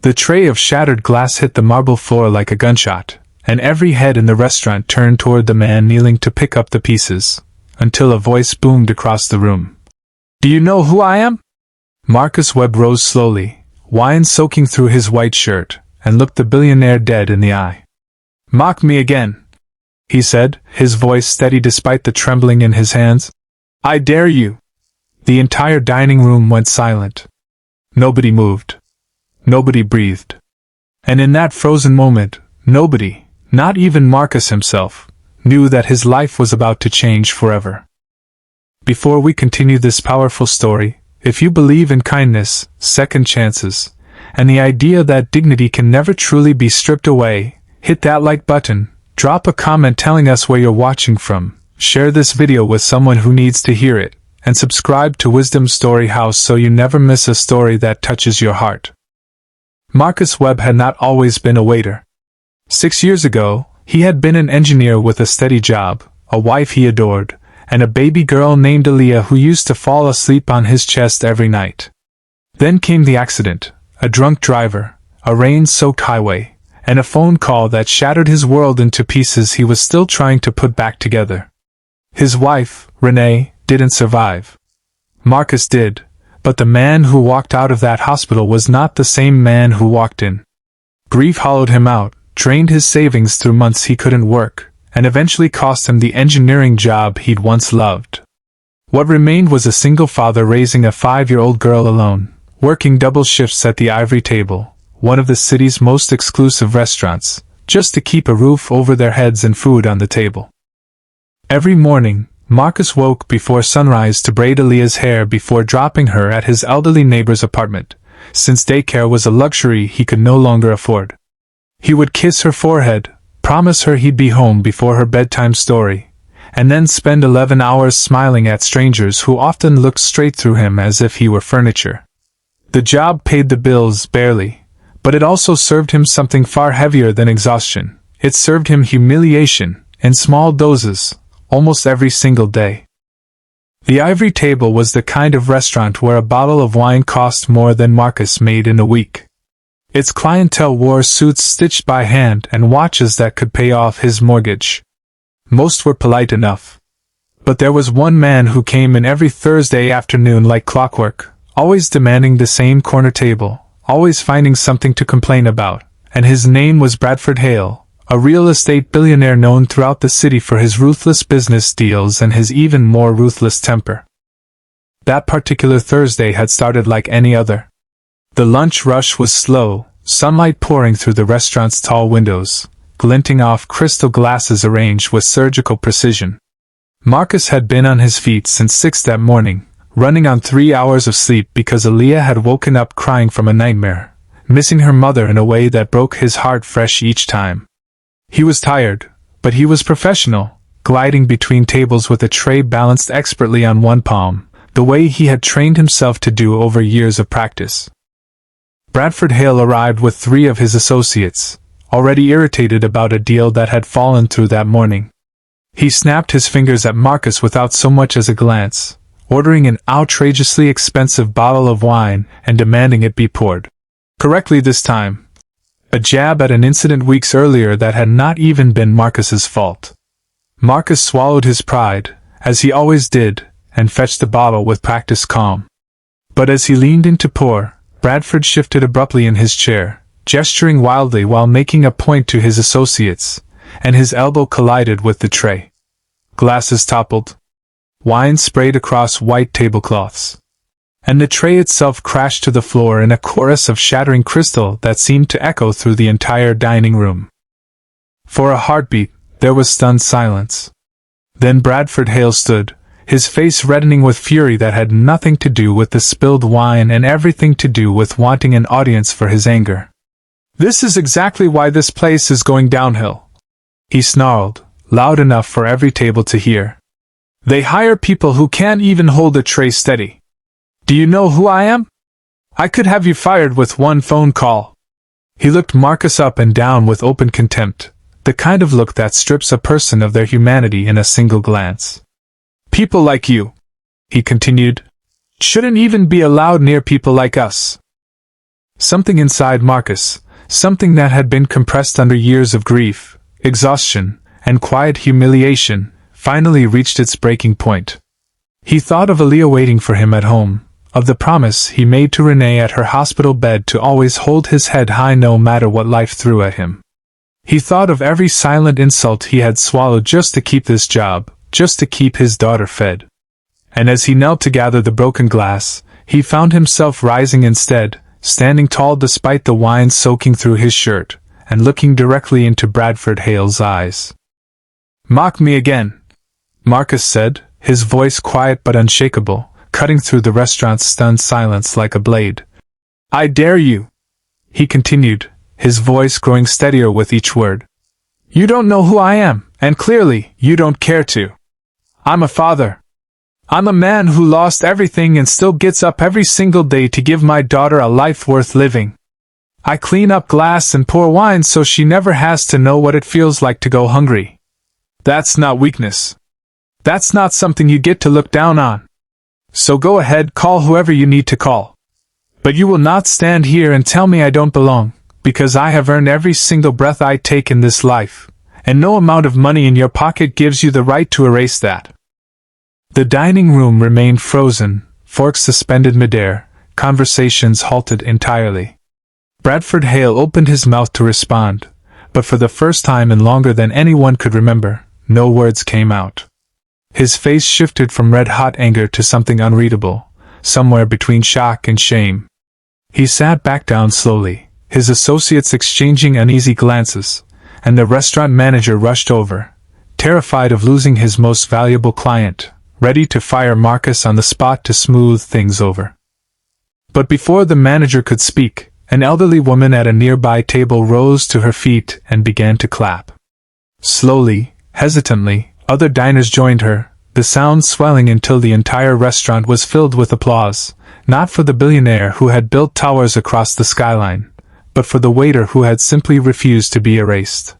The tray of shattered glass hit the marble floor like a gunshot, and every head in the restaurant turned toward the man kneeling to pick up the pieces, until a voice boomed across the room. "Do you know who I am?" Marcus Webb rose slowly, wine soaking through his white shirt, and looked the billionaire dead in the eye. "Mock me again," he said, his voice steady despite the trembling in his hands. "I dare you." The entire dining room went silent. Nobody moved. Nobody breathed. And in that frozen moment, nobody, not even Marcus himself, knew that his life was about to change forever. Before we continue this powerful story, if you believe in kindness, second chances, and the idea that dignity can never truly be stripped away, hit that like button, drop a comment telling us where you're watching from, share this video with someone who needs to hear it, and subscribe to Wisdom Story House so you never miss a story that touches your heart. Marcus Webb had not always been a waiter. 6 years ago, he had been an engineer with a steady job, a wife he adored, and a baby girl named Aaliyah who used to fall asleep on his chest every night. Then came the accident, a drunk driver, a rain-soaked highway, and a phone call that shattered his world into pieces he was still trying to put back together. His wife, Renee, didn't survive. Marcus did, but the man who walked out of that hospital was not the same man who walked in. Grief hollowed him out, drained his savings through months he couldn't work, and eventually cost him the engineering job he'd once loved. What remained was a single father raising a 5-year-old girl alone, working double shifts at the Ivory Table, one of the city's most exclusive restaurants, just to keep a roof over their heads and food on the table. Every morning, Marcus woke before sunrise to braid Aaliyah's hair before dropping her at his elderly neighbor's apartment, since daycare was a luxury he could no longer afford. He would kiss her forehead, promise her he'd be home before her bedtime story, and then spend 11 hours smiling at strangers who often looked straight through him as if he were furniture. The job paid the bills barely, but it also served him something far heavier than exhaustion. It served him humiliation, in small doses, almost every single day. The Ivory Table was the kind of restaurant where a bottle of wine cost more than Marcus made in a week. Its clientele wore suits stitched by hand and watches that could pay off his mortgage. Most were polite enough. But there was one man who came in every Thursday afternoon like clockwork, always demanding the same corner table, always finding something to complain about, and his name was Bradford Hale, a real estate billionaire known throughout the city for his ruthless business deals and his even more ruthless temper. That particular Thursday had started like any other. The lunch rush was slow, sunlight pouring through the restaurant's tall windows, glinting off crystal glasses arranged with surgical precision. Marcus had been on his feet since 6 that morning, running on 3 hours of sleep because Aaliyah had woken up crying from a nightmare, missing her mother in a way that broke his heart fresh each time. He was tired, but he was professional, gliding between tables with a tray balanced expertly on one palm, the way he had trained himself to do over years of practice. Bradford Hale arrived with 3 of his associates, already irritated about a deal that had fallen through that morning. He snapped his fingers at Marcus without so much as a glance, ordering an outrageously expensive bottle of wine and demanding it be poured correctly this time. A jab at an incident weeks earlier that had not even been Marcus's fault. Marcus swallowed his pride, as he always did, and fetched the bottle with practiced calm. But as he leaned in to pour, Bradford shifted abruptly in his chair, gesturing wildly while making a point to his associates, and his elbow collided with the tray. Glasses toppled. Wine sprayed across white tablecloths. And the tray itself crashed to the floor in a chorus of shattering crystal that seemed to echo through the entire dining room. For a heartbeat, there was stunned silence. Then Bradford Hale stood, his face reddening with fury that had nothing to do with the spilled wine and everything to do with wanting an audience for his anger. "This is exactly why this place is going downhill," he snarled, loud enough for every table to hear. "They hire people who can't even hold a tray steady. Do you know who I am? I could have you fired with one phone call." He looked Marcus up and down with open contempt, the kind of look that strips a person of their humanity in a single glance. "People like you," he continued, "shouldn't even be allowed near people like us." Something inside Marcus, something that had been compressed under years of grief, exhaustion, and quiet humiliation, finally reached its breaking point. He thought of Aaliyah waiting for him at home, of the promise he made to Renee at her hospital bed to always hold his head high no matter what life threw at him. He thought of every silent insult he had swallowed just to keep this job, just to keep his daughter fed. And as he knelt to gather the broken glass, he found himself rising instead, standing tall despite the wine soaking through his shirt, and looking directly into Bradford Hale's eyes. "Mock me again," Marcus said, his voice quiet but unshakable, cutting through the restaurant's stunned silence like a blade. "I dare you," he continued, his voice growing steadier with each word. "You don't know who I am, and clearly, you don't care to. I'm a father. I'm a man who lost everything and still gets up every single day to give my daughter a life worth living. I clean up glass and pour wine so she never has to know what it feels like to go hungry. That's not weakness. That's not something you get to look down on. So go ahead, call whoever you need to call. But you will not stand here and tell me I don't belong, because I have earned every single breath I take in this life, and no amount of money in your pocket gives you the right to erase that." The dining room remained frozen, forks suspended midair, conversations halted entirely. Bradford Hale opened his mouth to respond, but for the first time in longer than anyone could remember, no words came out. His face shifted from red-hot anger to something unreadable, somewhere between shock and shame. He sat back down slowly, his associates exchanging uneasy glances, and the restaurant manager rushed over, terrified of losing his most valuable client, ready to fire Marcus on the spot to smooth things over. But before the manager could speak, an elderly woman at a nearby table rose to her feet and began to clap. Slowly, hesitantly, other diners joined her, the sound swelling until the entire restaurant was filled with applause, not for the billionaire who had built towers across the skyline, but for the waiter who had simply refused to be erased.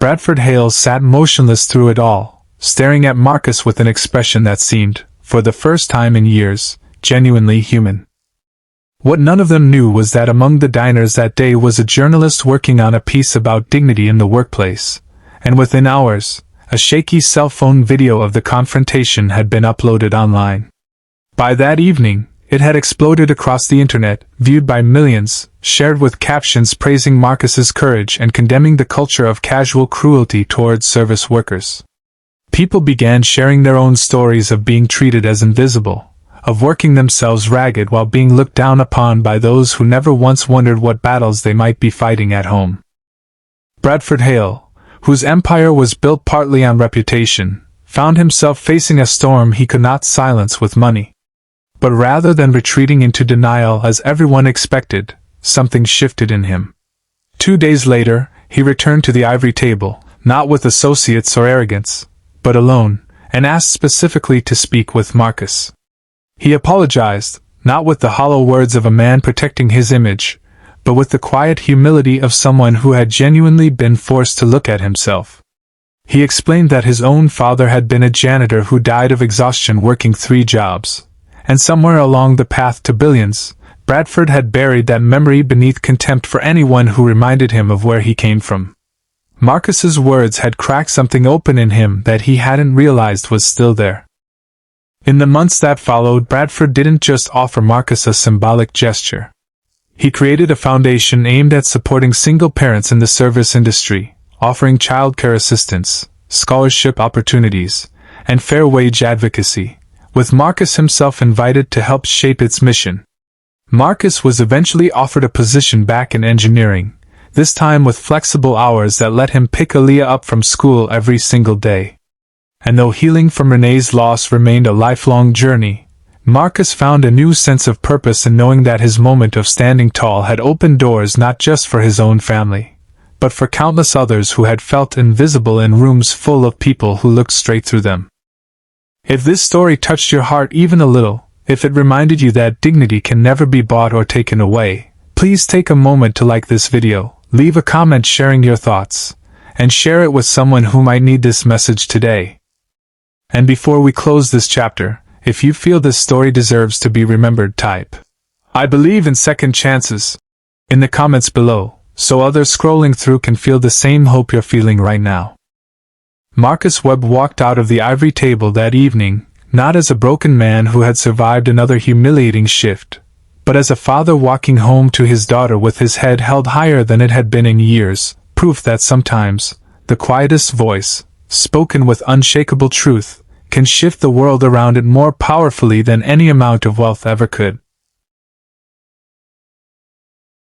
Bradford Hale sat motionless through it all, staring at Marcus with an expression that seemed, for the first time in years, genuinely human. What none of them knew was that among the diners that day was a journalist working on a piece about dignity in the workplace, and within hours, a shaky cell phone video of the confrontation had been uploaded online. By that evening, it had exploded across the internet, viewed by millions, shared with captions praising Marcus's courage and condemning the culture of casual cruelty towards service workers. People began sharing their own stories of being treated as invisible, of working themselves ragged while being looked down upon by those who never once wondered what battles they might be fighting at home. Bradford Hale, whose empire was built partly on reputation, found himself facing a storm he could not silence with money. But rather than retreating into denial as everyone expected, something shifted in him. 2 days later, he returned to the ivory table, not with associates or arrogance, but alone, and asked specifically to speak with Marcus. He apologized, not with the hollow words of a man protecting his image, but with the quiet humility of someone who had genuinely been forced to look at himself. He explained that his own father had been a janitor who died of exhaustion working 3 jobs, and somewhere along the path to billions, Bradford had buried that memory beneath contempt for anyone who reminded him of where he came from. Marcus's words had cracked something open in him that he hadn't realized was still there. In the months that followed, Bradford didn't just offer Marcus a symbolic gesture. He created a foundation aimed at supporting single parents in the service industry, offering childcare assistance, scholarship opportunities, and fair wage advocacy, with Marcus himself invited to help shape its mission. Marcus was eventually offered a position back in engineering, this time with flexible hours that let him pick Aaliyah up from school every single day. And though healing from Renee's loss remained a lifelong journey, Marcus found a new sense of purpose in knowing that his moment of standing tall had opened doors not just for his own family, but for countless others who had felt invisible in rooms full of people who looked straight through them. If this story touched your heart even a little, if it reminded you that dignity can never be bought or taken away, please take a moment to like this video, leave a comment sharing your thoughts, and share it with someone who might need this message today. And before we close this chapter, if you feel this story deserves to be remembered, type "I believe in second chances." in the comments below, so others scrolling through can feel the same hope you're feeling right now. Marcus Webb walked out of the ivory table that evening, not as a broken man who had survived another humiliating shift, but as a father walking home to his daughter with his head held higher than it had been in years, proof that sometimes, the quietest voice, spoken with unshakable truth, can shift the world around it more powerfully than any amount of wealth ever could.